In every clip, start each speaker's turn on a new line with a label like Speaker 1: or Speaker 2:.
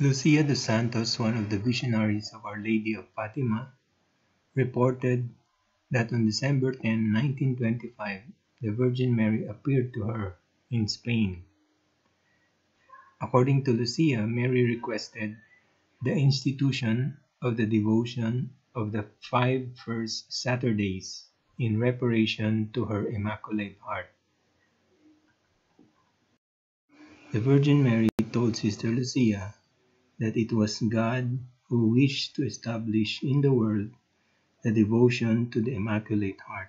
Speaker 1: Lucia dos Santos, one of the visionaries of Our Lady of Fatima, reported that on December 10, 1925, the Virgin Mary appeared to her in Spain. According to Lucia, Mary requested the institution of the devotion of the 5 first Saturdays in reparation to her Immaculate Heart. The Virgin Mary told Sister Lucia that it was God who wished to establish in the world the devotion to the Immaculate Heart.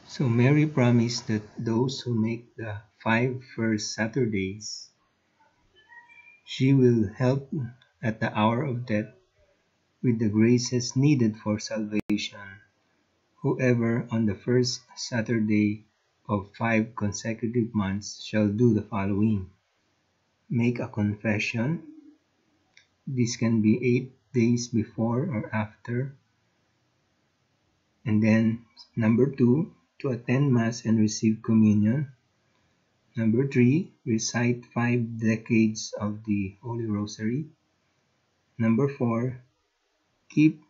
Speaker 1: So Mary promised that those who make the 5 first Saturdays, she will help at the hour of death with the graces needed for salvation. Whoever on the first Saturday of 5 consecutive months shall do the following: make a confession. This can be 8 days before or after. And then number 2, to attend Mass and receive communion. Number 3, recite 5 decades of the Holy Rosary. Number 4, keep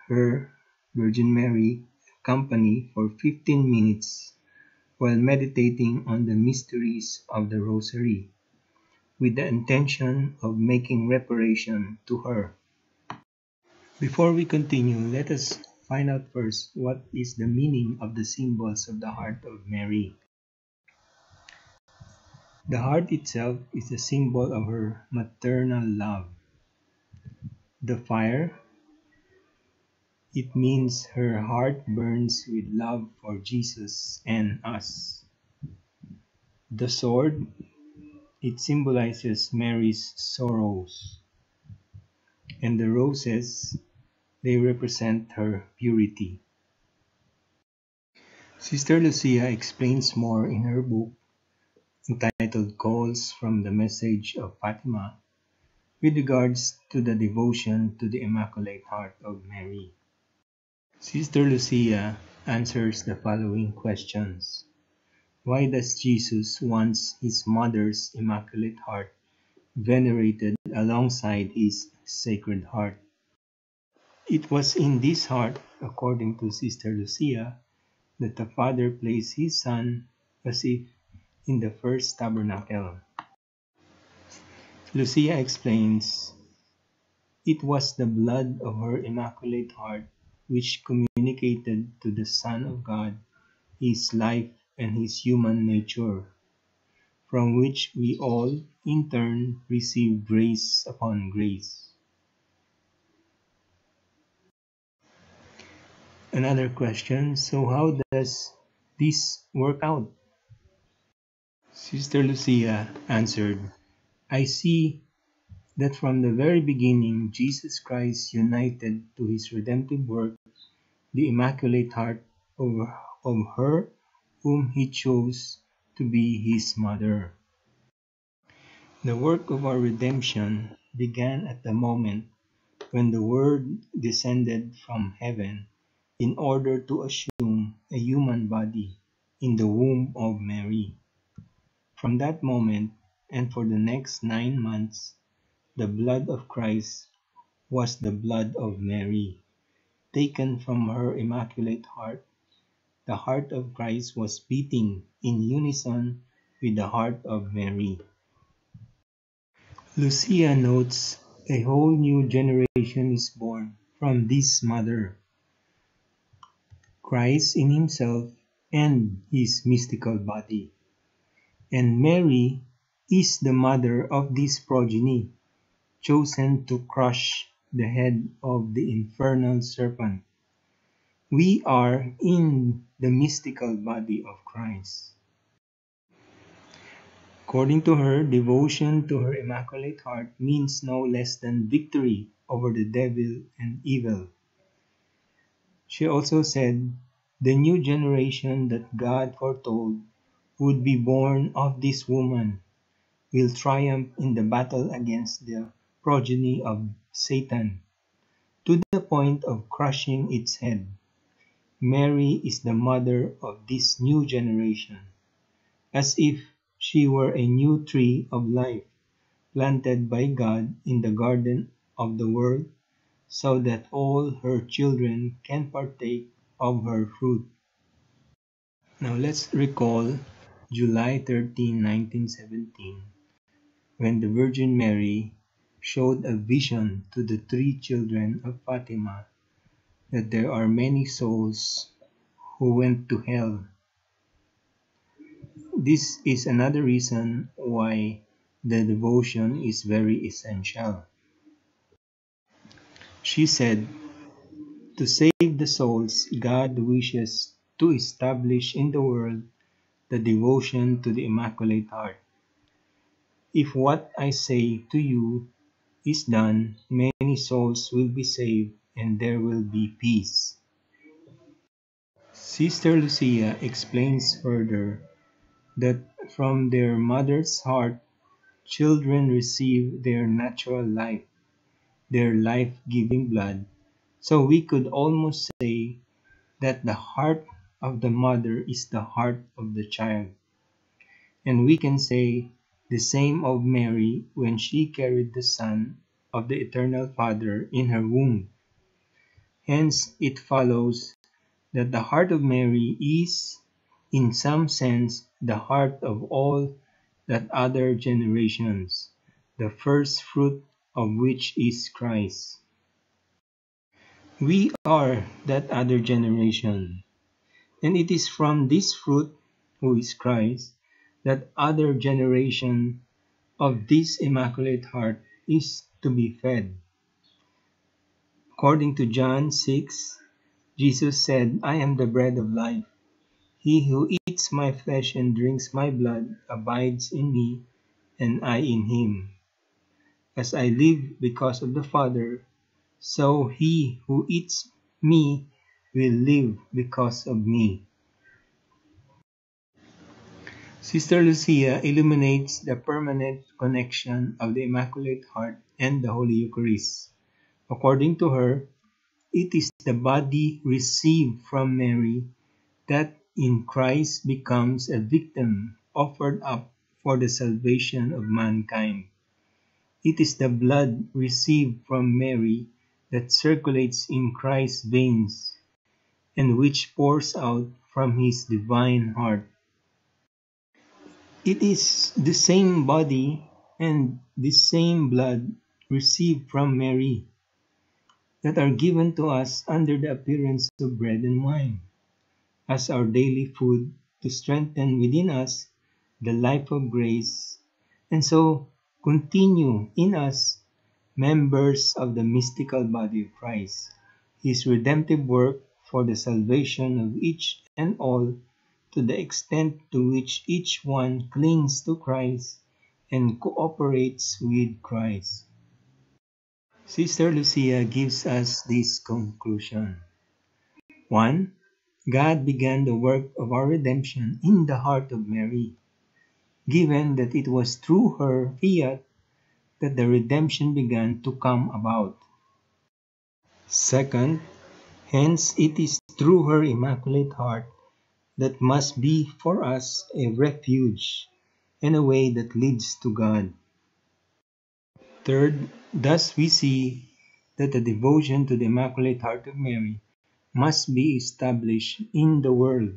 Speaker 1: her, Virgin Mary, company for 15 minutes while meditating on the mysteries of the Rosary, with the intention of making reparation to her. Before we continue, let us find out first what is the meaning of the symbols of the Heart of Mary. The heart itself is a symbol of her maternal love. The fire, it means her heart burns with love for Jesus and us. The sword, it symbolizes Mary's sorrows. And the roses, they represent her purity. Sister Lucia explains more in her book entitled Calls from the Message of Fatima with regards to the devotion to the Immaculate Heart of Mary. Sister Lucia answers the following questions. Why does Jesus want his mother's Immaculate Heart venerated alongside his Sacred Heart? It was in this heart, according to Sister Lucia, that the Father placed his Son as if in the first tabernacle. Lucia explains, it was the blood of her Immaculate Heart which communicated to the Son of God his life and his human nature, from which we all, in turn, receive grace upon grace. Another question, so how does this work out? Sister Lucia answered, I see that from the very beginning, Jesus Christ united to his redemptive work the Immaculate Heart of her whom he chose to be his mother. The work of our redemption began at the moment when the Word descended from heaven in order to assume a human body in the womb of Mary. From that moment, and for the next 9 months, the blood of Christ was the blood of Mary. Taken from her Immaculate Heart, the heart of Christ was beating in unison with the heart of Mary. Lucia notes a whole new generation is born from this mother, Christ in himself and his mystical body. And Mary is the mother of this progeny, chosen to crush the head of the infernal serpent. We are in the mystical body of Christ. According to her, devotion to her Immaculate Heart means no less than victory over the devil and evil. She also said, the new generation that God foretold would be born of this woman will triumph in the battle against the progeny of Satan, to the point of crushing its head. Mary is the mother of this new generation, as if she were a new tree of life planted by God in the garden of the world, so that all her children can partake of her fruit. Now let's recall July 13, 1917, when the Virgin Mary showed a vision to the three children of Fatima that there are many souls who went to hell. This is another reason why the devotion is very essential. She said, to save the souls, God wishes to establish in the world the devotion to the Immaculate Heart. If what I say to you is done, many souls will be saved and there will be peace. Sister Lucia explains further that from their mother's heart, children receive their natural life, their life-giving blood. So we could almost say that the heart of the mother is the heart of the child. And we can say the same of Mary when she carried the Son of the Eternal Father in her womb. Hence, it follows that the heart of Mary is, in some sense, the heart of all that other generations, the first fruit of which is Christ. We are that other generation, and it is from this fruit, who is Christ, that other generation of this Immaculate Heart is to be fed. According to John 6, Jesus said, I am the bread of life. He who eats my flesh and drinks my blood abides in me, and I in him. As I live because of the Father, so he who eats me will live because of me. Sister Lucia illuminates the permanent connection of the Immaculate Heart and the Holy Eucharist. According to her, it is the body received from Mary that in Christ becomes a victim offered up for the salvation of mankind. It is the blood received from Mary that circulates in Christ's veins and which pours out from his divine heart. It is the same body and the same blood received from Mary that are given to us under the appearance of bread and wine as our daily food to strengthen within us the life of grace, and so continue in us, members of the mystical body of Christ, his redemptive work for the salvation of each and all, to the extent to which each one clings to Christ and cooperates with Christ. Sister Lucia gives us this conclusion. 1. God began the work of our redemption in the heart of Mary, given that it was through her fiat that the redemption began to come about. 2. Hence it is through her Immaculate Heart that must be for us a refuge and a way that leads to God. 3. Thus we see that the devotion to the Immaculate Heart of Mary must be established in the world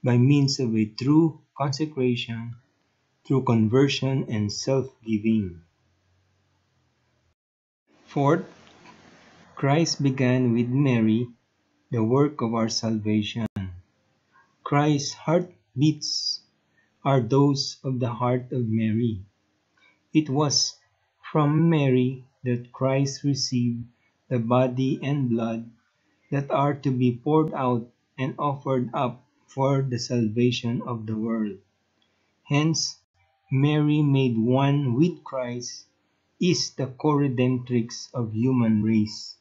Speaker 1: by means of a true consecration, through conversion and self-giving. 4. Christ began with Mary the work of our salvation. Christ's heartbeats are those of the heart of Mary. It was from Mary that Christ received the body and blood that are to be poured out and offered up for the salvation of the world. Hence, Mary, made one with Christ, is the co-redemptrix of human race.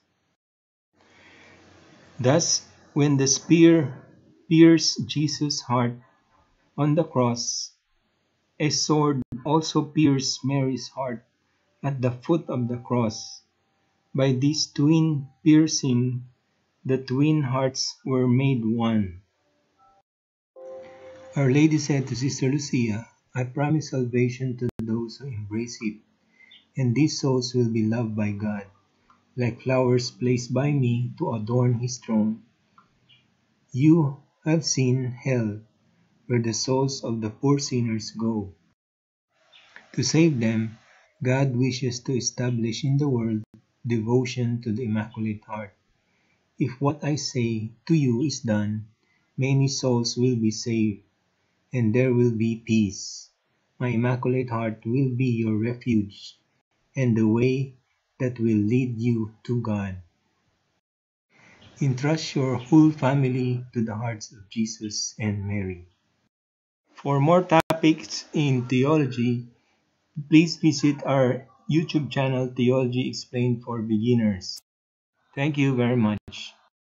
Speaker 1: Thus, when the spear pierced Jesus' heart on the cross, a sword also pierced Mary's heart at the foot of the cross. By this twin piercing, the twin hearts were made one. Our Lady said to Sister Lucia, I promise salvation to those who embrace it. and these souls will be loved by God, like flowers placed by me to adorn His throne. You have seen hell, where the souls of the poor sinners go. To save them, God wishes to establish in the world devotion to the Immaculate Heart. If what I say to you is done, many souls will be saved, and there will be peace. My Immaculate Heart will be your refuge, and the way that will lead you to God. Entrust your whole family to the hearts of Jesus and Mary. For more topics in theology, please visit our YouTube channel, Theology Explained for Beginners. Thank you very much.